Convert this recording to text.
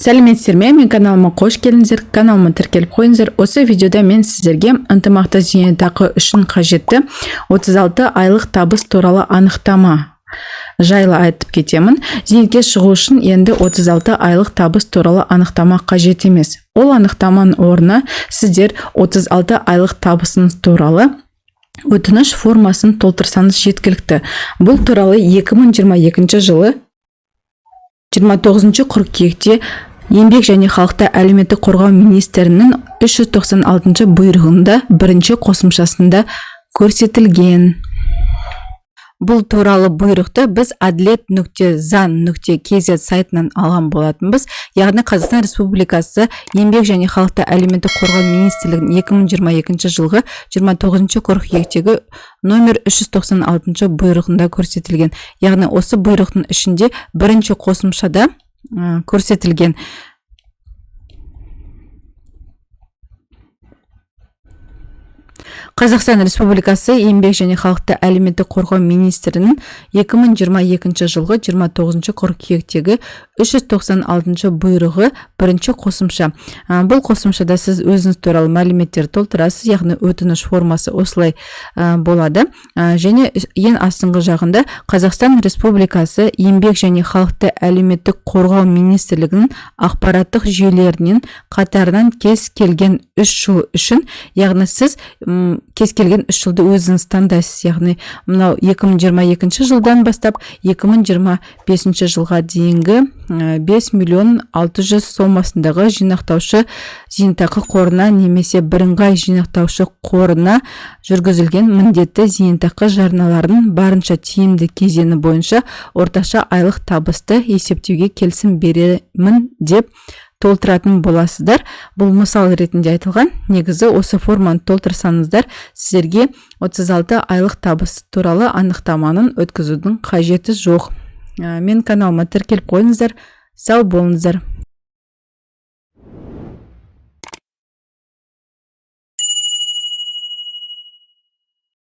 Сәлеметсіздер ме? Мен каналыма қош келдіңіздер. Каналыма тіркеліп қойыңыздар. Осы видеода мен сіздерге ынтымақты зейнетақы үшін қажетті 36 айлық табыс туралы анықтама жайлы айтып кетемін. Зейнетке шығу үшін енді 36 айлық табыс туралы анықтама қажет емес. Ол анықтаманың орнына сіздер 36 айлық табысыңыз туралы өтініш формасын толтырсаңыз жеткілікті. Бұл туралы 2022 жылы 29 қыркүйекте Еңбек және халықты әлеуметтік қорғау министрінің 396 бұйрығында бірінші қосымшасында көрсетілген. Бұл туралы бұйрықты біз adlet.zan.kz сайтынан алған болатынбыз. Яғни Қазақстан Республикасы Еңбек және халықты әлеуметтік қорғау министрлігінің 2022 жылғы 29 қыркүйектегі номер 396 бұйрығында көрсетілген. Яғни осы бұйрықтың ішінде бірінші қосымшада көрсетілген. Қазақстан Республикасы Еңбек және халықты әлеуметтік қорғау министрінің 2022 жылғы 29 қыркүйектегі 396 бұйрығы бірінші қосымша. Бұл қосымшада сіз өзіңіз туралы мәліметтер толтырасыз, яғни өтініш формасы осылай болады. Және ең астыңғы жағында Қазақстан Республикасы Еңбек және халықты әлеуметтік қорғау министрлігінің ақпараттық жүйелерінен қатарынан кез келген 3 жыл үшін, яғни сіз кез келген 3 жылды өзіңіз таңдайсыз, яғни мынау 2022 жылдан бастап 2025 жылға дейінгі 5.600.000 сомасындағы жинақтаушы зейнетақы қорына немесе бірыңғай жинақтаушы қорына жүргізілген міндетті зейнетақы жарналарын барынша тиімді кезеңі бойынша орташа айлық табысты есептеуге келісім беремін деп толтыратын боласыздар. Бұл мысал ретінде айтылған. Негізі осы форманы толтырсаңыздар, сіздерге 36 айлық табыс туралы анықтаманың өткізудің қажеті жоқ. Мен каналыма тіркеліп қойыңыздар. Сау болыңыздар.